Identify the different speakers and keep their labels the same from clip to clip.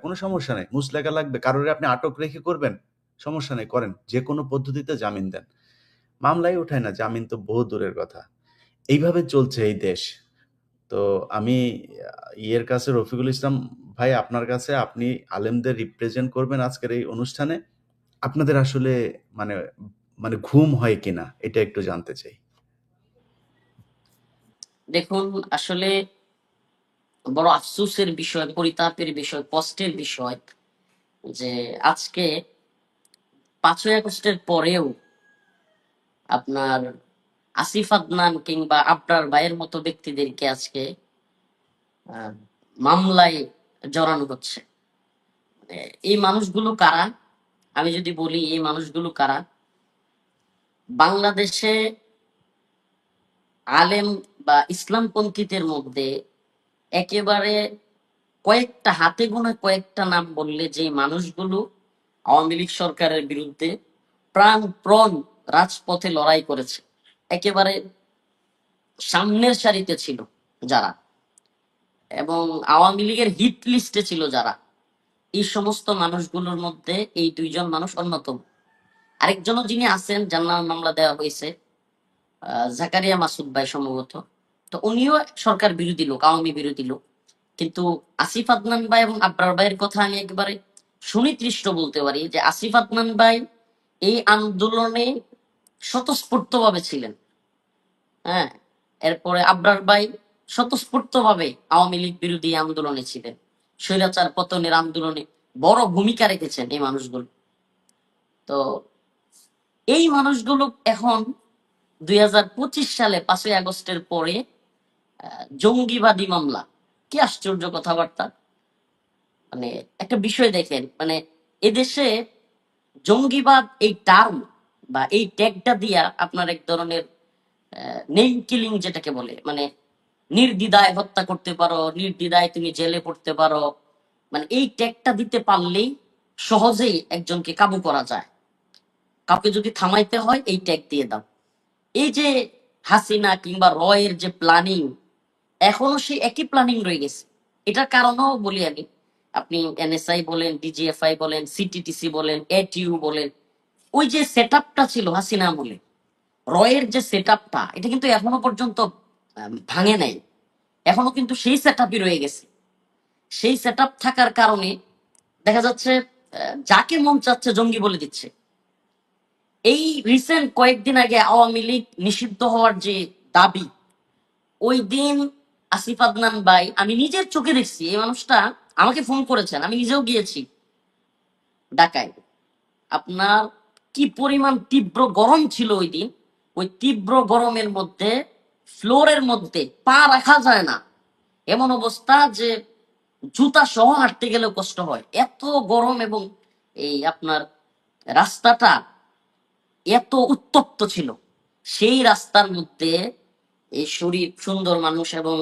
Speaker 1: কোনো সমস্যা নাই। মুচলেকা লাগবে, কারোরে আপনি আটক রেখে করবেন, সমস্যা নাই, করেন। যেকোনো পদ্ধতিতে জামিন দেন। মামলাই উঠায় না, জামিন তো বহু দূরের কথা। এইভাবে চলছে এই দেশ। তো আমি ইয়ের কাছে, রফিকুল ইসলাম ভাই, আপনার কাছে, আপনি আলেমদের রিপ্রেজেন্ট করবেন আজকের এই অনুষ্ঠানে। আপনাদের আসলে মানে মানে ঘুম হয় কিনা এটা একটু জানতে চাই।
Speaker 2: দেখুন, আসলে বড় আফসোসের বিষয়, পরিতাপের বিষয়, কষ্টের বিষয় যে আজকে 5ই আগস্টের পরেও আপনার আসিফ আদনান কিংবা আবরার ভাইয়ের মতো ব্যক্তিদেরকে আজকে আহ, মামলায় জড়ানো হচ্ছে। এই মানুষগুলো কারা? আমি যদি বলি এই মানুষগুলো কারা, বাংলাদেশে আলেম বা ইসলামপন্থীদের মধ্যে একেবারে কয়েকটা, হাতে গোনা কয়েকটা নাম বললে যে মানুষগুলো আওয়ামী লীগ সরকারের বিরুদ্ধে প্রাণপণ রাজপথে লড়াই করেছে, একেবারে সামনের সারিতে ছিল যারা, এবং আওয়ামী লীগের হিট লিস্টে ছিল যারা, এই সমস্ত মানুষগুলোর মধ্যে এই দুইজন মানুষ অন্যতম। আরেকজনও যিনি আছেন, যার নামে মামলা দেওয়া হয়েছে, জাকারিয়া মাসুদ ভাই সম্ভবত, তো উনিও সরকার বিরোধী লোক, আওয়ামী বিরোধী লোক। কিন্তু আসিফ আদনান ভাই এবং আবরার ভাইয়ের কথা আমি একেবারে সুনির্দিষ্ট বলতে পারি যে আসিফ আদনান ভাই এই আন্দোলনে স্বতঃস্ফূর্ত ভাবে ছিলেন। হ্যাঁ, এরপরে আবরার ভাই স্বতঃস্ফূর্ত ভাবে আওয়ামী লীগ বিরোধী আন্দোলনে ছিলেন, স্বৈরাচার পতনের আন্দোলনে বড় ভূমিকা রেখেছেন এই মানুষগুলো। তো এই মানুষগুলো এখন 2025 সালে 5ই আগস্টের পরে জঙ্গিবাদী মামলা। কি আশ্চর্য কথাবার্তা! মানে একটা বিষয় দেখেন, মানে এদেশে জঙ্গিবাদ এই টার্ম বা এই ট্যাগটা দিয়া আপনার এক ধরনের নেম কিলিং যেটাকে বলে, মানে নির্দ্বিধায় হত্যা করতে পারো, নির্দ্বিধায় তুমি জেলে পড়তে পারো, মানে এই ট্যাগটা দিতে পারলেই সহজেই একজনকে কাবু করা যায়। কাউকে যদি থামাইতে হয় এই ট্যাগ দিয়ে দাও। এই যে হাসিনা কিংবা রয়ের যে প্ল্যানিং, এখনো সেই একই প্ল্যানিং রয়ে গেছে। এটার কারণও বলি আমি, আপনি এনএসআই বলেন, ডিজিএফআই বলেন, সিটিটিসি বলেন, এটিইউ বলেন, ওই যে সেট ছিল হাসিনা আমলে, রয়ের যে সেট এটা কিন্তু এখনো পর্যন্ত ভাঙে নাই। এখনো কিন্তু সেই সেট রয়ে গেছে। সেই সেট থাকার কারণে দেখা যাচ্ছে যাকে মন চাচ্ছে জঙ্গি বলে দিচ্ছে। এই রিসেন্ট কয়েকদিন আগে আওয়ামী লীগ নিষিদ্ধ হওয়ার যে দাবি, ওই দিন আসিফ আদনান ভাই, আমি নিজের চোখে দেখছি, এই মানুষটা আমাকে ফোন করেছেন, আমি নিজেও গিয়েছি ঢাকায়। আপনার কি পরিমাণ তীব্র গরম ছিল ওই দিন! ওই তীব্র গরমের মধ্যে ফ্লোরের মধ্যে পা রাখা যায় না, এমন অবস্থা যে জুতা সহ হাঁটতে গেলেও কষ্ট হয়, এত গরম। এবং এই আপনার রাস্তাটা এত উত্তপ্ত ছিল। সেই রাস্তার মধ্যে এই শরীর সুন্দর মানুষ, এবং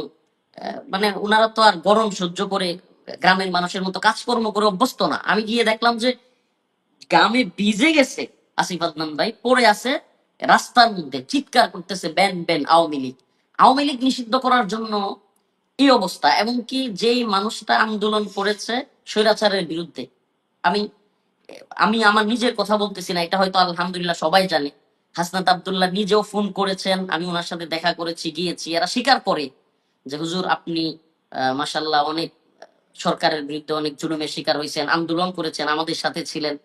Speaker 2: মানে ওনারা তো আর গরম সহ্য করে গ্রামের মানুষের মতো কাজকর্ম করে অভ্যস্ত না। আমি গিয়ে দেখলাম যে গ্রামে ভিজে গেছে, আসিফ আদনান ভাই পড়ে আছে রাস্তার মধ্যে, চিৎকার করতেছে ব্যান ব্যান আওয়ামী লীগ। আওয়ামী লীগ নিষিদ্ধ করার জন্য এই অবস্থা। এবং কি যেই মানুষটা আন্দোলন করেছে স্বৈরাচারের বিরুদ্ধে, আমি আমি আমার নিজের কথা বলতেছি না, এটা হয়তো আলহামদুলিল্লাহ সবাই জানে। হাসনাত আব্দুল্লাহ নিজেও ফোন করেছেন, আমি ওনার সাথে দেখা করেছি, গিয়েছি। এরা স্বীকার করে যে হুজুর আপনি মাশাল্লাহ অনেক সরকারের বিরুদ্ধে অনেক জুলুমের শিকার হয়েছেন, আন্দোলন করেছেন, আমাদের সাথে ছিলেন।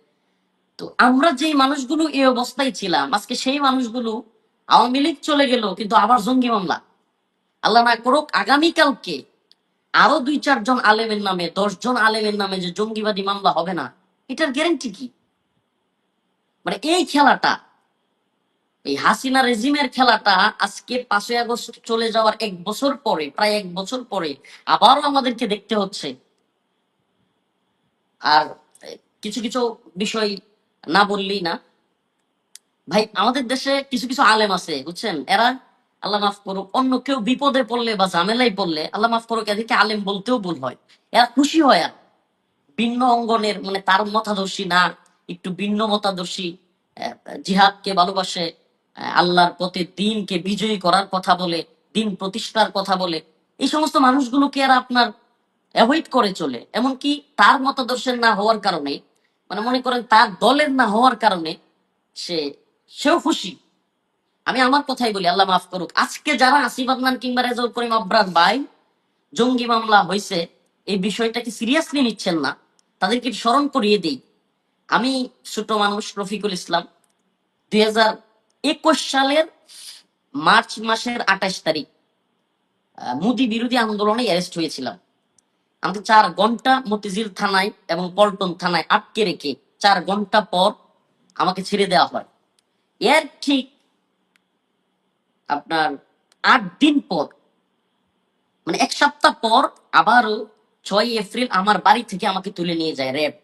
Speaker 2: তো আমরা যেই মানুষগুলো এই অবস্থায় ছিলাম, আজকে সেই মানুষগুলো আওয়ামী লীগ চলে গেল, কিন্তু আবার জঙ্গি মামলা। আল্লাহ না করুক আগামীকালকে আরো 2-4 জন আলেমের নামে, 10 জন আলেমের নামে যে জঙ্গিবাদী মামলা হবে না, এটার গ্যারেন্টি কি? মানে এই খেলাটা, এই হাসিনা রেজিমের খেলাটা আজকে 5ই আগস্ট চলে যাওয়ার 1 বছর পরে, প্রায় 1 বছর পরে আবারও আমাদেরকে দেখতে হচ্ছে। আর কিছু কিছু বিষয় না বললেই না। ভাই, আমাদের দেশে কিছু কিছু আলেম আছে বুঝছেন, এরা আল্লাহ মাফ করুক, অন্য কেউ বিপদে পড়লে বা ঝামেলায় পড়লে আল্লাহ মাফ করুক এদেরকে আলেম বলতেও ভুল হয়। এরা খুশি হয় আর ভিন্ন অঙ্গনের, মানে তার মতাদর্শী না, একটু ভিন্ন মতাদর্শী, জিহাদকে ভালোবাসে, আল্লাহর পথে দিনকে বিজয়ী করার কথা বলে, দিন প্রতিষ্ঠার কথা বলে, এই সমস্ত মানুষগুলোকে আর আপনার অ্যাভয়েড করে চলে, এমনকি তার মতাদর্শের না হওয়ার কারণে, মানে মনে করেন তার দলের না হওয়ার কারণে সে সেও খুশি। আমি আমার কথাই বলি, আল্লাহ মাফ করুক, আজকে যারা আসিফ আদনান কিংবা রেজাউল করিম আবরার ভাই জঙ্গি মামলা হয়েছে এই বিষয়টাকে সিরিয়াসলি নিচ্ছেন না, তাদেরকে স্মরণ করিয়ে দেই। আমি ছোট মানুষ রফিকুল ইসলাম 2021 সালের মার্চ মাসের 28 তারিখ মোদি বিরোধী আন্দোলনে অ্যারেস্ট হয়েছিলাম। আমাকে 4 ঘন্টা মতিঝিল থানায় এবং পল্টন থানায় আটকে রেখে 4 ঘন্টা পর আমাকে ছেড়ে দেওয়া হয়। এর ঠিক আপনার 8 দিন পর, মানে 1 সপ্তাহ পর, আবারও 6 এপ্রিল আমার বাড়ি থেকে আমাকে তুলে নিয়ে যায় র্যাব।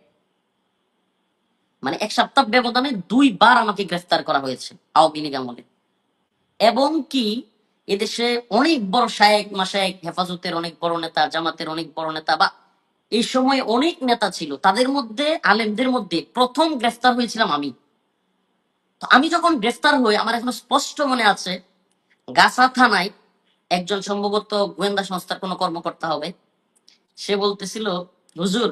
Speaker 2: মানে 1 সপ্তাহ ব্যবধানে 2 বার আমাকে গ্রেফতার করা হয়েছে আওয়ামী লীগ আমলে। এবং কি এদেশে অনেক বড় শায়েক মাশায়েক, হেফাজতের অনেক বড় নেতা, জামাতের অনেক বড় নেতা, বা এই সময় অনেক নেতা ছিল, তাদের মধ্যে আলেমদের মধ্যে প্রথম গ্রেফতার হয়েছিলাম আমি। তো আমি যখন গ্রেফতার হই, আমার এখনো স্পষ্ট মনে আছে, গাছা থানায় একজন সম্ভবত গোয়েন্দা সংস্থার কোনো কর্মকর্তা হবে, সে বলতেছিল, হুজুর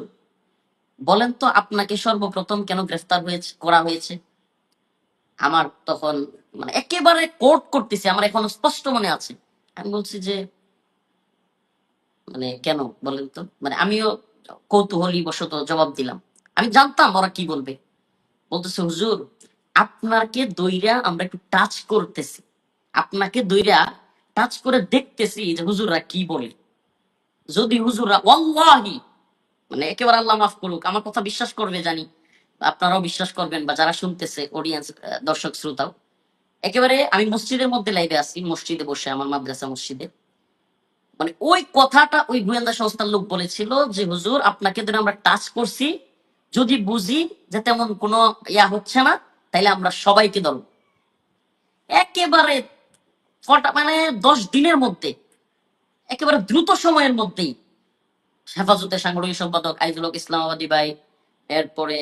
Speaker 2: বলেন তো আপনাকে সর্বপ্রথম কেন গ্রেফতার করা হয়েছে। আমার তখন মানে একেবারে কোর্ট করতেছে, আমার এখনো স্পষ্ট মনে আছে। আমি বলছি যে মানে কেন বলেন তো, মানে আমিও কৌতূহলী বশত জবাব দিলাম, আমি জানতাম ওরা কি বলবে। বলতেছে, হুজুর আপনাকে দইরা আমরা একটু টাচ করতেছি, আপনাকে দইরা টাচ করে দেখতেছি যে হুজুররা কি বলে। যদি হুজুররা ওয়াল্লাহি, মানে একেবারে আল্লাহ মাফ করুক, আমার কথা বিশ্বাস করবে জানি, আপনারাও বিশ্বাস করবেন, বা যারা শুনতেছে অডিয়েন্স, দর্শক শ্রোতাও, একেবারে আমি মসজিদের মধ্যে লাইভে আছি, মসজিদে বসে, আমার মাদ্রাসা মসজিদে, মানে ওই কথাটা ওই গোয়েন্দা সংস্থার লোক বলেছিল যে হুজুর আপনাকে ধরে আমরা টাচ করছি, যদি বুঝি যে তেমন কোনো ইয়া হচ্ছে না, তাইলে আমরা সবাইকে ধরব। একেবারে মানে 10 দিনের মধ্যে, একেবারে দ্রুত সময়ের মধ্যেই হেফাজতের সাংগঠনিক সম্পাদক আইজুল হক ইসলামাবাদী ভাই, এরপরে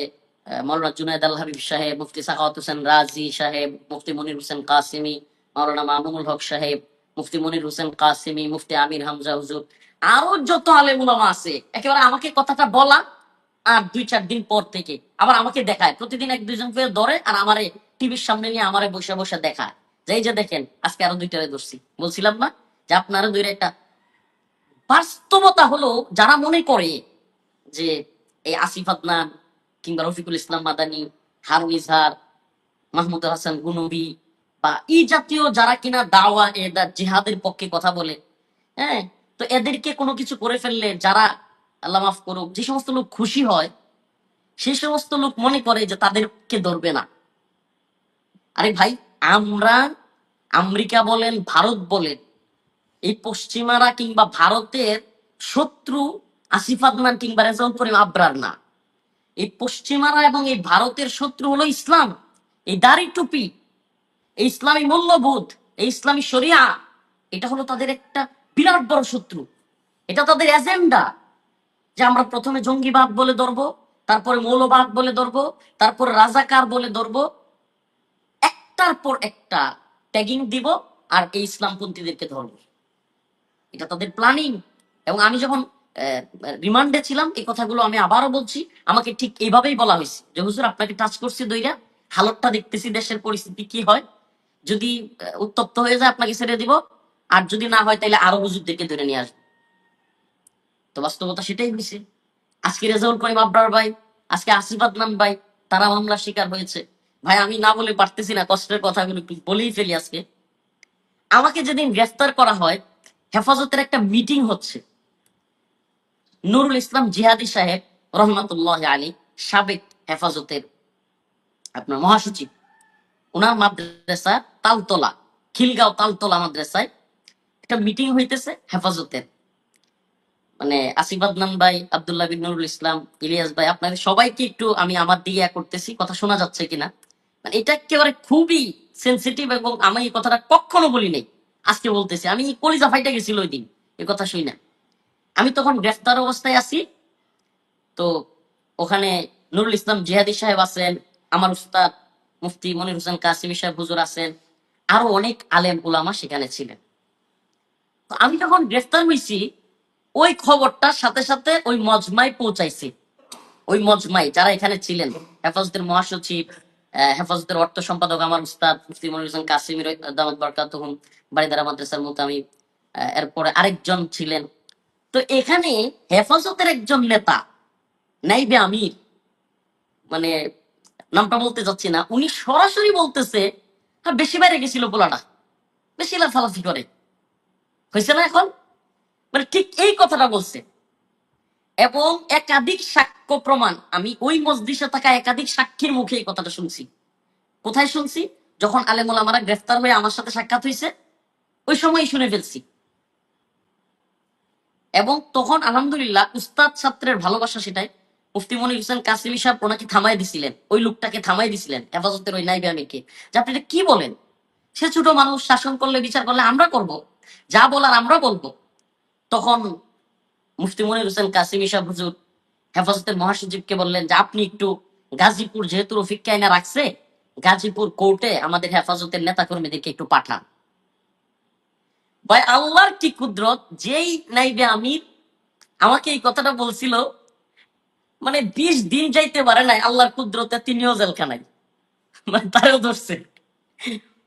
Speaker 2: মৌলানা জুনায়দ আল হাবিব সাহেব, মুফতি সাখাওয়াত হোসেন রাজি সাহেব, মুফতি মনির হোসেন কাসিমি, মৌলানা মামুনুল হক সাহেব, মুফতি মনির হোসেন কাসিমি, মুফতি আমির হামজা হুজুর, আরো যত আলেম উলামা আছে, একেবারে আমাকে কথাটা বলা আর 2-4 দিন পর থেকে আবার আমাকে দেখায়, প্রতিদিন 1-2 জন করে ধরে আর আমারে টিভির সামনে নিয়ে আমারে বসে বসে দেখায় যে এই যে দেখেন আজকে আরো 2টারে ধরছি। বলছিলাম না যে আপনারা দুইটা একটা বাস্তবতা হলো, যারা মনে করে যে এই আসিফ আদনান কিংবা রফিকুল ইসলাম মাদানী, হারুন ইজহার, মাহমুদ হাসান গুনবি, বা এই জাতীয় যারা কিনা দাওয়া জিহাদের পক্ষে কথা বলে, হ্যাঁ, তো এদেরকে কোনো কিছু করে ফেললে যারা, আল্লাহ মাফ করুক, যে সমস্ত লোক খুশি হয়, সেই সমস্ত লোক মনে করে যে তাদেরকে ধরবে না। আরে ভাই, আমরা, আমেরিকা বলেন, ভারত বলেন, এই পশ্চিমারা কিংবা ভারতের শত্রু আসিফ আদনান কিংবা রেজাউল করিম আবরার না। এই পশ্চিমারা এবং এই ভারতের শত্রু হলো ইসলাম, এই দাড়ি টুপি, এই ইসলামী মূল্যবোধ, এই ইসলামী শরিয়া, এটা হলো তাদের একটা বিরাট বড় শত্রু। এটা তাদের এজেন্ডা যে আমরা প্রথমে জঙ্গিবাদ বলে ধরবো, তারপরে মৌলবাদ বলে ধরবো, তারপরে রাজাকার বলে ধরবো, একটার পর একটা ট্যাগিং দিব, আর এই ইসলামপন্থীদেরকে ধরবো। এটা তাদের প্ল্যানিং। এবং আমি যখন রিমান্ডে ছিলাম, এই কথাগুলো আমি আবারও বলছি, আমাকে ঠিক এইভাবেই বলা হয়েছে যে হুজুর আপনাকে টাচ করছি দইরা, হালতটা দেখতেছি দেশের পরিস্থিতি কি হয়, যদি উত্তপ্ত হয়ে যায় আপনাকে ছেড়ে দিব, আর যদি না হয় তাহলে আরো হুজুরদেরকে ধরে নিয়ে আসবো। তো বাস্তবতা সেটাই হয়েছে। আজকে রেজাউল করিম আবরার ভাই, আজকে আসিফ আদনান ভাই, তারা মামলার শিকার হয়েছে। ভাই আমি না বলে পারতেছি না, কষ্টের কথাগুলো একটু বলেই ফেলি। আজকে আমাকে যেদিন গ্রেফতার করা হয়, হেফাজতের একটা মিটিং হচ্ছে, নুরুল ইসলাম জিহাদি সাহেব রহমাতুল্লাহ আলী, সাবেক হেফাজতের আপনার মহাসচিব, ওনার মাদ্রাসা তালতলা, খিলগাঁও তালতলা মাদ্রাসায় একটা মিটিং হইতেছে হেফাজতের। মানে আসিফ আদনান ভাই, আব্দুল্লাহ বিন নুরুল ইসলাম, ইলিয়াস ভাই, আপনাদের সবাইকে একটু আমি আমার দিকে করতেছি, কথা শোনা যাচ্ছে কিনা। মানে এটা একেবারে খুবই সেন্সিটিভ, এবং আমি এই কথাটা কখনো বলি নাই, আজকে বলতেছি। আমি কলিজা ফাইটা গেছিল ওই দিন এই কথা শুই না। আমি তখন গ্রেফতার অবস্থায় আছি। তো ওখানে নুরুল ইসলাম জিহাদি সাহেব আছেন, আমার উস্তাদ মুফতি মনির হোসেন কাসিমি সাহেব হুজুর আছেন, আরো অনেক আলেম উলামা সেখানে ছিলেন। তো আমি যখন গ্রেফতার হয়েছি, ওই খবরটার সাথে সাথে ওই মজমায় পৌঁছাইছে। ওই মজমাই যারা এখানে ছিলেন, হেফাজতের মহাসচিব, হেফাজতের অর্থ সম্পাদক আমার উস্তাদ মুফতি মনিরুল হোসেন কাসিমি দামাত বারকাতুহুম, বারিদারা মাদ্রাসার মুতামি, এরপরে আরেকজন ছিলেন। তো এখানে হেফাজতের একজন নেতা, নাইবে আমির, মানে নামটা বলতে যাচ্ছি না, উনি সরাসরি বলতেছে হ্যাঁ বেশি বাইরে গেছিল পোলাটা, বেশি লাফালাফি করে, হয়েছে না এখন? মানে ঠিক এই কথাটা বলছে। এবং একাধিক সাক্ষ্য প্রমাণ, আমি ওই মজলিসে থাকা একাধিক সাক্ষীর মুখে এই কথাটা শুনছি। কোথায় শুনছি? যখন আলেম ওলামারা গ্রেফতার হয়ে আমার সাথে সাক্ষাৎ হয়েছে, ওই সময় শুনে ফেলছি। এবং তখন আলহামদুলিল্লাহ উস্তাদ ছাত্রের ভালোবাসা সেটাই, মুফতি মনির হোসেন কাসিমি সাহেব ওনাকে থামাই দিছিলেন, ওই লোকটাকে থামাই দিছিলেন, হেফাজতের ওই নাইবে আমিরকে, যে আপনি এটা কি বলেন? সে ছোট মানুষ, শাসন করলে বিচার করলে আমরা করব, যা বলার আমরা বলবো। তখন মুফতি মনির হোসেন কাসিমি সাহেব হুজুর হেফাজতের মহাসচিবকে বললেন যে আপনি একটু গাজীপুর, যেহেতু রফিক কায়না রাখছে, গাজীপুর কোর্টে আমাদের হেফাজতের নেতা কর্মীদেরকে একটু পাঠান। ভাই আল্লাহর কি কুদরত, যেই নাইবে আমির আমাকে এই কথাটা বলছিল, মানে 20 দিন যাইতে পারে নাই, আল্লাহর কুদরতে তিনিও জেলখানায়, মানে তারও ধরছে।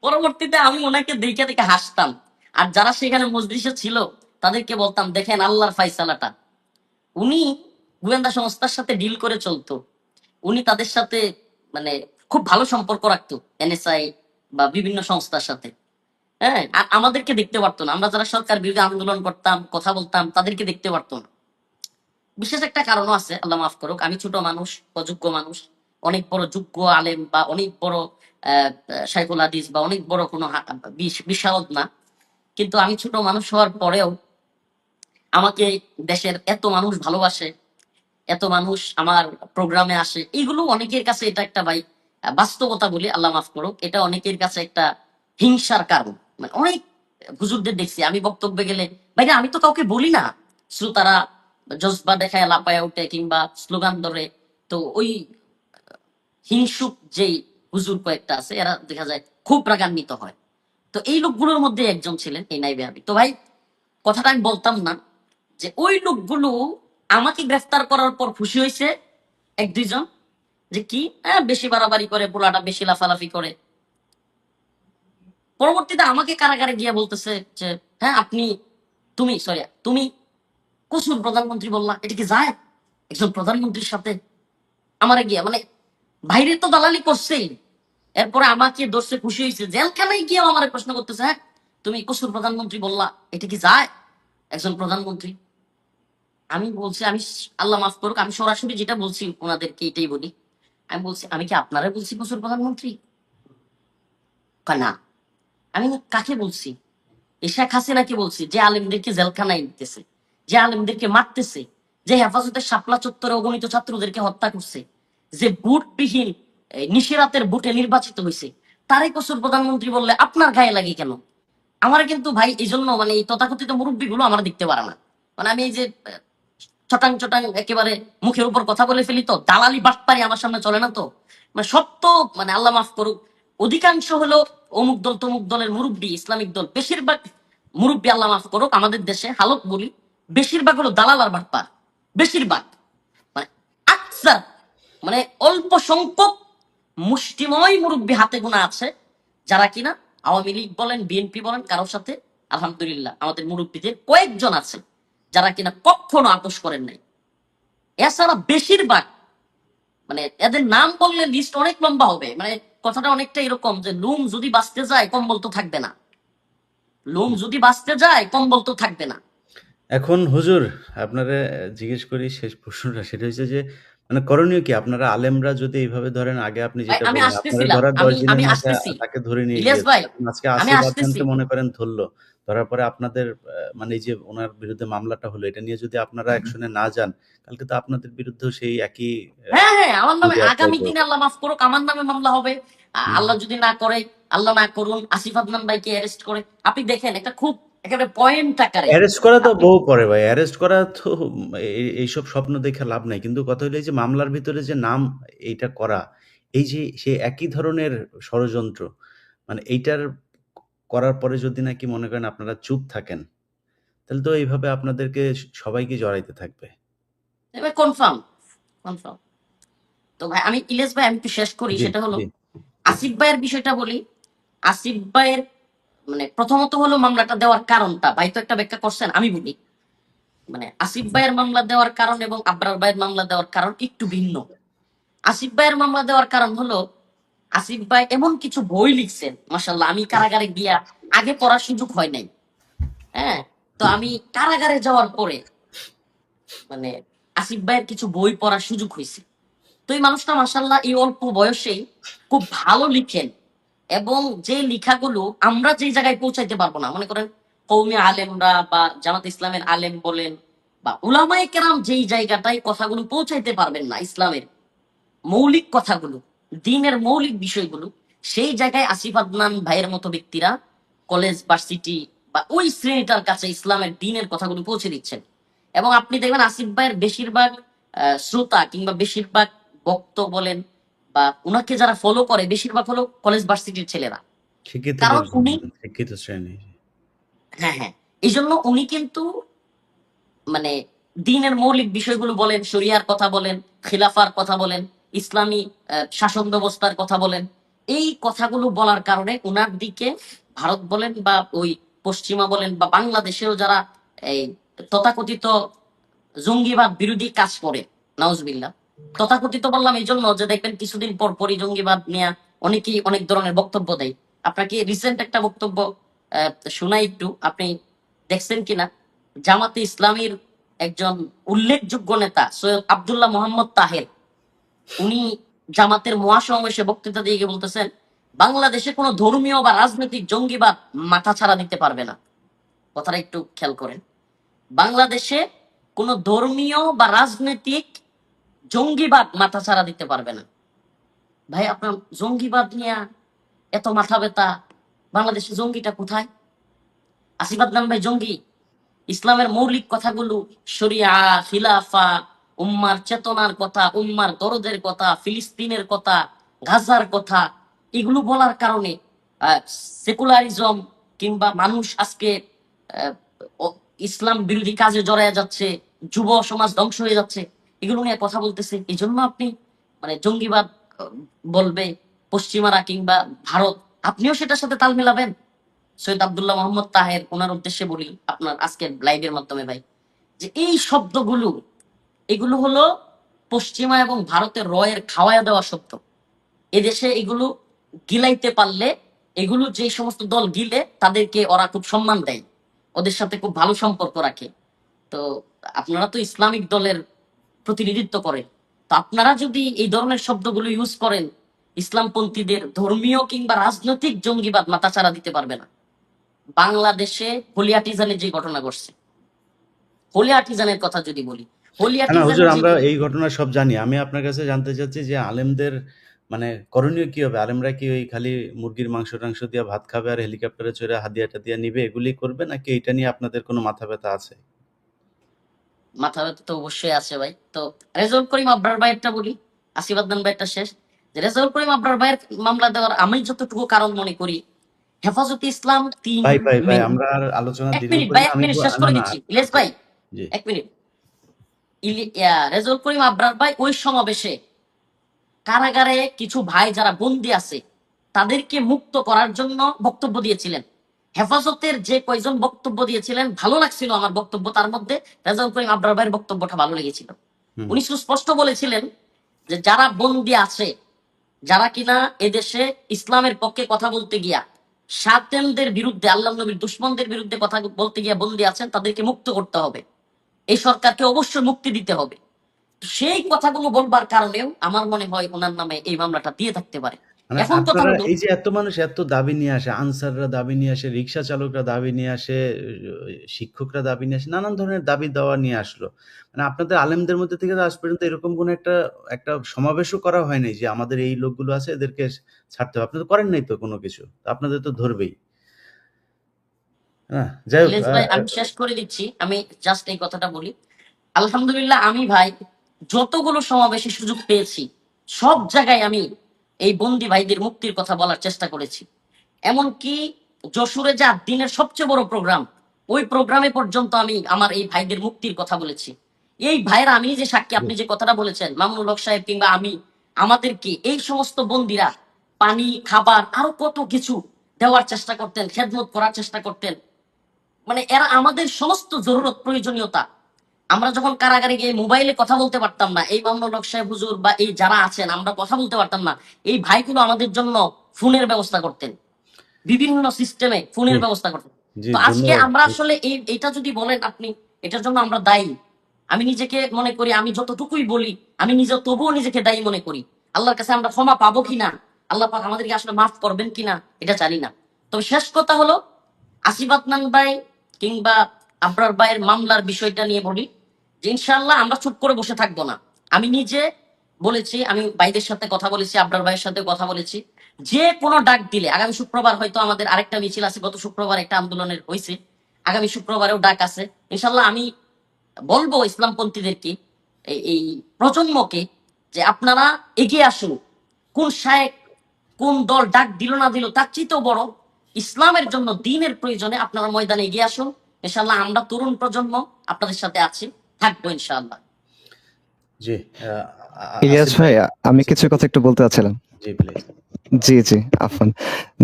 Speaker 2: পরবর্তীতে আমি ওনাকে দেখে দেখে হাসতাম, আর যারা সেখানে মজলিসে ছিল তাদেরকে বলতাম দেখেন আল্লাহর ফাইসালাটা। উনি গোয়েন্দা সংস্থার সাথে ডিল করে চলতো, উনি তাদের সাথে মানে খুব ভালো সম্পর্ক রাখতো, এনএসআই বা বিভিন্ন সংস্থার সাথে। হ্যাঁ, আর আমাদেরকে দেখতে পারতো না, আমরা যারা সরকার বিরোধী আন্দোলন করতাম, কথা বলতাম, তাদেরকে দেখতে পারতো না। বিশেষ একটা কারণও আছে, আল্লাহ মাফ করুক, আমি ছোট মানুষ, অযোগ্য মানুষ, অনেক বড় যোগ্য আলেম বা অনেক বড় শাইখুল হাদিস বা অনেক বড় কোনো বিশারদ না, কিন্তু আমি ছোট মানুষ হওয়ার পরেও আমাকে দেশের এত মানুষ ভালোবাসে, এত মানুষ আমার প্রোগ্রামে আসে, এইগুলো অনেকের কাছে এটা একটা ভাই বাস্তবতা বলি, আল্লাহ মাফ করুক, এটা অনেকের কাছে একটা হিংসার কারণ। মানে অনেক হুজুরদের দেখছি আমি বক্তব্যে গেলে, ভাইরা আমি তো কাউকে বলি না, শ্রোতারা জজবা দেখায় লাপায়া উঠে কিংবা স্লোগান ধরে। তো ওই হিংসুক যেই হুজুর কয়েকটা আছে, এরা দেখা যায় খুব রাগান্বিত হয়। তো এই লোকগুলোর মধ্যে একজন ছিলেন এই নাইবে আমির। তো ভাই কথাটা আমি বলতাম না যে ওই লোকগুলো আমাকে গ্রেফতার করার পর খুশি হয়েছে এক দুইজন, যে কি বেশি বাড়াবাড়ি করে, পোলাটা বেশি লাফালাফি করে। পরবর্তীতে আমাকে কারাগারে গিয়ে বলতেছে যে হ্যাঁ আপনি, তুমি কসুর প্রধানমন্ত্রী বললা, এটা কি যায় একজন প্রধানমন্ত্রীর সাথে? আমারে গিয়া মানে বাইরে তো দালালি করছেই, এরপরে আমাকে দর্শে খুশি হয়েছে, জেলখানায় গিয়ে আমার প্রশ্ন করতেছে হ্যাঁ তুমি কসুর প্রধানমন্ত্রী বললা, এটা কি যায় একজন প্রধানমন্ত্রী? আমি বলছি আমি আল্লাহ মাফ করুক, আমি সরাসরি যেটা বলছি ওনাদেরকে এটাই বলি, আমি বলছি আমি কি আপনারা বলছি কসুর প্রধানমন্ত্রী? কয়, না। আমি কাকে বলছি? এই শেখ হাসিনাকে বলছি, যে আলেমদেরকে জেলখানায় দিতেছে, যে আলেমদেরকে মারতেছে, যে হেফাজতের শাপলা চত্বরে অগণিত ছাত্রদেরকে হত্যা করছে, যে ভোটবিহীন নিশিরাতের ভোটে নির্বাচিত হয়েছে, তারই কসুর প্রধানমন্ত্রী বললে আপনার গায়ে লাগে কেন? আমার কিন্তু ভাই এই জন্য মানে এই তথাকথিত মুরব্বী গুলো আমার দেখতে পারে না। মানে আমি এই যে চটাং চটাং একেবারে মুখের উপর কথা বলে ফেলি, তো দালালি বাটপারি আমার সামনে চলে না। তো মানে সব তো মানে আল্লাহ মাফ করুক, অধিকাংশ হলো অমুক দল তমুক দলের মুরব্বী, ইসলামিক দল, বেশিরভাগ মুরব্বী আল্লাহ মাফ করুক আমাদের দেশে হালত বলি, বেশিরভাগ হলো দালাল আর বাটপার, বেশিরভাগ, মানে আকসার, মানে অল্প সংখ্যক মুষ্টিময় মুরব্বী হাতে গোনা আছে যারা কিনা আওয়ামী লীগ বলেন বিএনপি বলেন কারোর সাথে, আলহামদুলিল্লাহ আমাদের মুরব্বীদের কয়েকজন আছে যারা কিনা কখনো আপোষ করেন নাই। এছাড়া বেশিরভাগ মানে এদের নাম বললে লিস্ট অনেক লম্বা হবে, মানে কথাটা অনেকটা এরকম যে লুম যদি বাঁচতে যায় কম্বল তো থাকবে না, লুম যদি বাঁচতে যায় কম্বল তো থাকবে না।
Speaker 1: এখন হুজুর আপনারে জিজ্ঞেস করি শেষ প্রশ্নটা, সেটা হচ্ছে যে মানে করণীয় কি? আপনারা আলেমরা যদি এইভাবে ধরেন, আগে আপনি
Speaker 2: ভাই
Speaker 1: যেটা
Speaker 2: আমি
Speaker 1: বললেন আপনারে
Speaker 2: আসতেছিলাম,
Speaker 1: ধরার 10
Speaker 2: আমি
Speaker 1: দিনের
Speaker 2: আমি
Speaker 1: মাথায়
Speaker 2: আসতেছি,
Speaker 1: তাকে ধরে নিয়ে
Speaker 2: ইলিয়াস
Speaker 1: গিয়েছে।
Speaker 2: ভাই
Speaker 1: এখন আজকে
Speaker 2: আমি
Speaker 1: আসিফ
Speaker 2: আসতেছি।
Speaker 1: আদনানকে মনে করেন ধরলো। ধরার পরে আপনাদের মানে এই যে উনার বিরুদ্ধে মামলাটা হলো, এটা নিয়ে যদি আপনারা অ্যাকশনে না যান, কালকে তো আপনাদের বিরুদ্ধেও সেই একই
Speaker 2: হ্যাঁ হ্যাঁ, আমার নামে
Speaker 1: যদি এপ্লাই
Speaker 2: আগামী দিনে
Speaker 1: করবে।
Speaker 2: আল্লাহ মাফ করুক আমার নামে মামলা হবে।
Speaker 1: হুম।
Speaker 2: আল্লাহ যদি না করে, আল্লাহ না করুন, আসিফ আদনান ভাইকে অ্যারেস্ট করে, আপনি দেখেন একটা খুব একেবারে পয়েন্ট আকারে
Speaker 1: অ্যারেস্ট করা তো
Speaker 2: আপনি।
Speaker 1: বহু পরে ভাই। অ্যারেস্ট করা তো এইসব স্বপ্ন দেখে লাভ নাই। কিন্তু কথা হলো এই যে মামলার ভিতরে যে নাম এইটা করা, এই যে সেই একই ধরনের ষড়যন্ত্র, মানে এইটার করার পরে যদি নাকি মনে করেন আপনারা চুপ থাকেন, তাহলে তো এইভাবে আপনাদেরকে সবাইকে জড়াইতে থাকবে।
Speaker 2: এবার কনফার্ম কনফার্ম। তো ভাই আমি ইলিয়াস ভাই আমি একটু শেষ করি,
Speaker 1: জি,
Speaker 2: সেটা হলো
Speaker 1: জি।
Speaker 2: আসিফ ভাইয়ের বিষয়টা বলি। আসিফ ভাইয়ের মানে প্রথমত হলো মামলাটা দেওয়ার কারণটা ভাই তো একটা ব্যাখ্যা করছেন, আমি বলি মানে আসিফ ভাইয়ের মামলা দেওয়ার কারণ এবং আবরার ভাইয়ের মামলা দেওয়ার কারণ একটু ভিন্ন। আসিফ ভাইয়ের মামলা দেওয়ার কারণ হলো আসিফ ভাই এমন কিছু বই লিখছেন, মাশাল্লাহ আমি কারাগারে গিয়া আগে পড়ার সুযোগ হয় নাই। হ্যাঁ, তো আমি কারাগারে যাওয়ার পরে মানে আসিফ ভাইয়ের কিছু বই পড়ার সুযোগ হয়েছে। তো এই মানুষটা মাশাল্লাহ এই অল্প বয়সেই খুব ভালো লিখেন, এবং যে লেখাগুলো আমরা যে জায়গায় পৌঁছাইতে পারবো না, মনে করেন কৌমি আলেমরা বা জামাত ইসলামের আলেম বলেন বা উলামায়ে কেরাম যেই জায়গাটায় কথাগুলো পৌঁছাইতে পারবেন না, ইসলামের মৌলিক কথাগুলো, দিনের মৌলিক বিষয়গুলো, সেই জায়গায় আসিফ আদনান ভাইয়ের মতো ব্যক্তিরা কলেজ ভার্সিটি বা ওই শ্রেণীটার কাছে ইসলামের দিনের কথাগুলো পৌঁছে দিচ্ছেন। এবং আপনি দেখবেন আসিফ ভাইয়ের বেশিরভাগ শ্রোতা কিংবা বেশিরভাগ ভক্ত বলেন বা উনাকে যারা ফলো করে বেশিরভাগ হলো কলেজ ভার্সিটির ছেলেরা।
Speaker 1: শিক্ষিত
Speaker 2: কারণ
Speaker 1: লোকজন,
Speaker 2: উনি,
Speaker 1: শিক্ষিত শ্রেণী।
Speaker 2: হ্যাঁ হ্যাঁ, এই জন্য উনি কিন্তু মানে দিনের মৌলিক বিষয়গুলো বলেন, শরিয়ার কথা বলেন, খিলাফার কথা বলেন, ইসলামী শাসন ব্যবস্থার কথা বলেন। এই কথাগুলো বলার কারণে উনার দিকে ভারত বলেন বা ওই পশ্চিমা বলেন বা বাংলাদেশেও যারা এই তথাকথিত জঙ্গিবাদ বিরোধী কাজ করে, নাউজুবিল্লাহ, তথাকথিত বললাম এই জন্য যে দেখবেন কিছুদিন পর পরই জঙ্গিবাদ নিয়ে অনেকেই অনেক ধরনের বক্তব্য দেয়। আপনাকে রিসেন্ট একটা বক্তব্য শোনাই একটু, আপনি দেখছেন কিনা। জামাতে ইসলামীর একজন উল্লেখযোগ্য নেতা সৈয়দ আব্দুল্লাহ মোহাম্মদ তাহের, উনি জামাতের মহাসমাবেশে বক্তৃতা দিয়ে গিয়ে বলতেছেন বাংলাদেশে কোনো ধর্মীয় বা রাজনৈতিক জঙ্গিবাদ মাথা ছাড়া দিতে পারবে না। কথাটা একটু খেয়াল করেন, বাংলাদেশে কোনো ধর্মীয় বা রাজনৈতিক জঙ্গিবাদ মাথা ছাড়া দিতে পারবে না। ভাই আপনার জঙ্গিবাদ নিয়ে এত মাথা ব্যথা, বাংলাদেশে জঙ্গিটা কোথায়? আসিফ আদনান ভাই জঙ্গি? ইসলামের মৌলিক কথাগুলো, শরিয়া, খিলাফা, উম্মার চেতনার কথা, উম্মার দরদের কথা, ফিলিস্তিনের কথা, গাজার কথা, এগুলো বলার কারণে সেকুলারিজম কিংবা মানুষ আজকে আহ, ইসলাম বিরোধী কাজে জড়ায় যাচ্ছে, যুব সমাজ ধ্বংস হয়ে যাচ্ছে, এগুলো নিয়ে কথা বলতেছে। এই জন্য আপনি মানে জঙ্গিবাদ বলবে পশ্চিমারা কিংবা ভারত, আপনিও সেটার সাথে তাল মিলাবেন? সৈয়দ আব্দুল্লাহ মোহাম্মদ তাহের, ওনার উদ্দেশ্যে বলি আপনার আজকের লাইভের মাধ্যমে ভাই, যে এই শব্দগুলো, এগুলো হলো পশ্চিমা এবং ভারতের রয়ের খাওয়ায়া দেওয়া শব্দ। এদেশে এগুলো গিলাইতে পারলে, এগুলো যে সমস্ত দল গিলে তাদেরকে ওরা খুব সম্মান দেয়, ওদের সাথে খুব ভালো সম্পর্ক রাখে। তো আপনারা তো ইসলামিক দলের প্রতিনিধিত্ব করেন, তো আপনারা যদি এই ধরনের শব্দগুলো ইউজ করেন, ইসলামপন্থীদের ধর্মীয় কিংবা রাজনৈতিক জঙ্গিবাদ মাথাচাড়া দিতে পারবে না। বাংলাদেশে হোলি আর্টিজানের যে ঘটনা ঘটছে, হোলি আর্টিজানের কথা যদি বলি, হোলি
Speaker 1: না, না হুজুর,
Speaker 2: আর্টিজানের যে
Speaker 1: আমরা এই ঘটনা সব জানি। আমি আপনার কাছে জানতে চাচ্ছি যে আলেমদের মানে করণীয় কি হবে? আলেমরা কি ওই খালি মুরগির মাংস-টাংস দিয়ে ভাত খাবে আর হেলিকপ্টারে চড়ে হাদিয়া-টাদিয়া নিবে এগুলি করবে, নাকি এটা নিয়ে আপনাদের কোনো মাথা ব্যথা আছে?
Speaker 2: মাথা ব্যথা তো অবশ্যই আছে ভাই। তো রেজাউল করিম আবরার ভাইয়েরটা বলি, আসিফ আদনান ভাইয়েরটা শেষ। যে রেজাউল করিম আবরার ভাইয়ের মামলা দেওয়ার আমি যতটুকু কারণ মনে করি, হেফাজতে ইসলাম ৩
Speaker 1: ভাই
Speaker 2: মে।
Speaker 1: আমরা আর আলোচনা
Speaker 2: এক
Speaker 1: দীর্ঘ
Speaker 2: মিনিট
Speaker 1: করি
Speaker 2: ভাই,
Speaker 1: না।
Speaker 2: এক
Speaker 1: আমি
Speaker 2: মিনিট শেষ
Speaker 1: না,
Speaker 2: করে
Speaker 1: না।
Speaker 2: দিচ্ছি ইলিয়াস
Speaker 1: জি,
Speaker 2: ভাই,
Speaker 1: জি।
Speaker 2: এক মিনিট। রেজাউল করিম আবরার ভাই ওই সমাবেশে কারাগারে কিছু ভাই যারা বন্দি আছে তাদেরকে মুক্ত করার জন্য বক্তব্য দিয়েছিলেন। হেফাজতের যে কয়জন বক্তব্য দিয়েছিলেন ভালো লাগছিল আমার বক্তব্য, তার মধ্যে রেজাউল করিম আবরার ভাইয়ের বক্তব্যটা ভালো লেগেছিল।
Speaker 1: হুম।
Speaker 2: উনি সুস্পষ্ট বলেছিলেন যে যারা বন্দি আছে, যারা কিনা এদেশে ইসলামের পক্ষে কথা বলতে গিয়া সাতেনদের বিরুদ্ধে, আল্লাহ নবীর দুশ্মনদের বিরুদ্ধে কথা বলতে গিয়া বন্দি আছেন, তাদেরকে মুক্ত করতে হবে, এই সরকারকে অবশ্যই মুক্তি দিতে হবে। সেই কথাগুলো বলবার কারণেও আমার মনে হয় ওনার নামে এই মামলাটা দিয়ে থাকতে পারে।
Speaker 1: মানে
Speaker 2: এখন কথা
Speaker 1: আপনারা
Speaker 2: হলো,
Speaker 1: এই যে এত মানুষ এত দাবি নিয়ে আসে, আনসাররা দাবি নিয়ে আসে, রিক্সা চালকরা দাবি নিয়ে আসে, শিক্ষকরা দাবি নিয়ে আসে, নানান ধরনের দাবি দাওয়া নিয়ে আসলো। মানে আপনাদের আলেমদের মধ্যে থেকে তো আজ পর্যন্ত এরকম কোনো একটা একটা সমাবেশও করা হয় নাই যে আমাদের এই লোকগুলো আছে এদেরকে ছাড়তে হবে। আপনারা করেন নাই তো কোনো কিছু। তো আপনাদের তো ধরবেই। হ্যাঁ? যাই হোক
Speaker 2: ইলিয়াস ভাই আমি শেষ করে দিচ্ছি, আমি জাস্ট এই কথাটা বলি। আলহামদুলিল্লাহ আমি ভাই যতগুলো সমাবেশে সুযোগ পেয়েছি সব জায়গায় আমি এই বন্দি ভাইদের মুক্তির কথা বলার চেষ্টা করেছি। এমনকি যশোরে যা দিনের সবচেয়ে বড় প্রোগ্রাম, ওই প্রোগ্রামে পর্যন্ত আমি আমার এই ভাইদের মুক্তির কথা বলেছি। এই ভাইরা, আমি যে সাক্ষী, আপনি যে কথাটা বলেছেন মামুনুল হক সাহেব কিংবা আমি, আমাদেরকে এই সমস্ত বন্দিরা পানি, খাবার, আরো কত কিছু দেওয়ার চেষ্টা করতেন, খেদমত করার চেষ্টা করতেন। মানে এরা আমাদের সমস্ত জরুরত, প্রয়োজনীয়তা, আমরা যখন কারাগারে গিয়ে মোবাইলে কথা বলতে পারতাম না, এই মামুনুল হক সাহেব হুজুর বা এই যারা আছেন, আমরা কথা বলতে পারতাম না, এই ভাইগুলো আমাদের জন্য ফোনের ব্যবস্থা করতেন, বিভিন্ন সিস্টেমে
Speaker 1: জি,
Speaker 2: ফোনের ব্যবস্থা করতেন।
Speaker 1: জি,
Speaker 2: তো আজকে
Speaker 1: ধন্যবাদ।
Speaker 2: আমরা আসলে এটা যদি বলেন আপনি, এটার জন্য আমরা দায়ী। আমি নিজেকে মনে করি, আমি যতটুকুই বলি, আমি নিজে তবুও নিজেকে দায়ী মনে করি। আল্লাহর কাছে আমরা ক্ষমা পাবো কিনা, আল্লাহ পাক আমাদেরকে আসলে মাফ করবেন কিনা, এটা জানি না। তবে শেষ কথা হলো, আসিফ আদনান ভাই কিংবা আবরার ভাইয়ের মামলার বিষয়টা নিয়ে বলি যে ইনশাআল্লাহ আমরা চুপ করে বসে থাকবো না। আমি নিজে বলেছি, আমি ভাইদের সাথে কথা বলেছি, আবরার ভাইয়ের সাথে কথা বলেছি, যে কোনো ডাক দিলে, আগামী শুক্রবার হয়তো আমাদের আরেকটা মিছিল আছে, গত শুক্রবার একটা আন্দোলনের হয়েছে, আগামী শুক্রবারেও ডাক আছে। ইনশাল্লাহ আমি বলবো ইসলামপন্থীদেরকে, এই প্রজন্মকে, যে আপনারা এগিয়ে আসুন। কোন শায়েখ, কোন দল ডাক দিল না দিল তার চেয়েও বড়, ইসলামের জন্য, দিনের প্রয়োজনে আপনারা ময়দানে এগিয়ে আসুন। ইনশাল্লাহ আমরা তরুণ প্রজন্ম আপনাদের সাথে আছি, থাকবো ইনশাআল্লাহ।
Speaker 1: জি,
Speaker 3: ইলিয়াস
Speaker 1: আসিফ
Speaker 3: ভাই,
Speaker 1: ভাই।
Speaker 3: আমি
Speaker 1: জি,
Speaker 3: কিছু কথা একটু বলতে চাচ্ছিলাম।
Speaker 1: জি প্লিজ।
Speaker 3: জি, জি, আফান।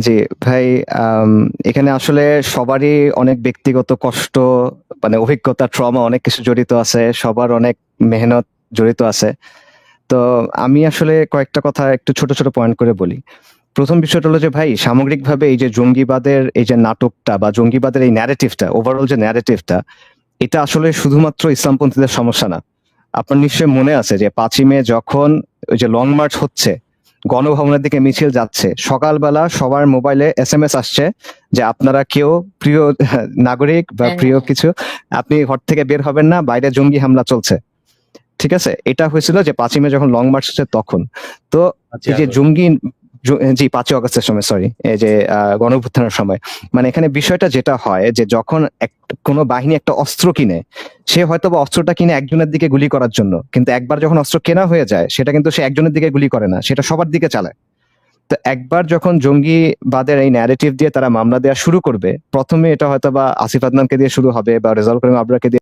Speaker 3: জি, ভাই, আম এখানে আসলে সবারই অনেক ব্যক্তিগত কষ্ট, মানে অভিজ্ঞতা, ট্রমা অনেক কিছু জড়িত আছে। সবার অনেক মেহনত জড়িত আছে। তো আমি আসলে কয়েকটা কথা একটু ছোট, ছোট পয়েন্ট করে বলি। ১ম বিষয়টা হলো যে ভাই, সামগ্রিকভাবে এই যে জঙ্গিবাদের এই যে নাটকটা বা জঙ্গিবাদের এই ন্যারেটিভটা, ওভারঅল যে ন্যারেটিভটা, এটা আসলে শুধুমাত্র ইসলামপন্থীদের সমস্যা না। আপনার নিশ্চয়ই মনে আছে যে ৫ই মে যখন ওই যে লং মার্চ হচ্ছে, গণভবনের দিকে মিছিল যাচ্ছে, সকালবেলা সবার মোবাইলে এসএমএস আসছে যে আপনারা কেউ প্রিয় নাগরিক বা
Speaker 2: হ্যাঁ,
Speaker 3: প্রিয়
Speaker 2: হ্যাঁ, হ্যাঁ।
Speaker 3: কিছু, আপনি ঘর থেকে বের হবেন না, বাইরে জঙ্গি হামলা চলছে। ঠিক আছে? এটা হয়েছিল যে ৫ই মে যখন লং মার্চ হচ্ছে তখন। তো
Speaker 1: ৫ই
Speaker 3: এই যে
Speaker 1: আগস্ট।
Speaker 3: জঙ্গি, জি, ৫ই অগস্টের সময়, সরি, এই যে গণঅভ্যুত্থানের সময়। মানে এখানে বিষয়টা যেটা হয় যে যখন কোনো বাহিনী একটা অস্ত্র কিনে, সে হয়তোবা অস্ত্রটা কিনে একজনের দিকে গুলি করার জন্য, কিন্তু একবার যখন অস্ত্র কেনা হয়ে যায় সেটা কিন্তু সে একজনের দিকে গুলি করে না, সেটা সবার দিকে চালায়। তো একবার যখন জঙ্গিবাদের এই ন্যারেটিভ দিয়ে তারা মামলা দেওয়া শুরু করবে, প্রথমে এটা হয়তোবা আসিফ আদনানকে দিয়ে শুরু হবে বা রেজাউল করিম আবরারকে দিয়ে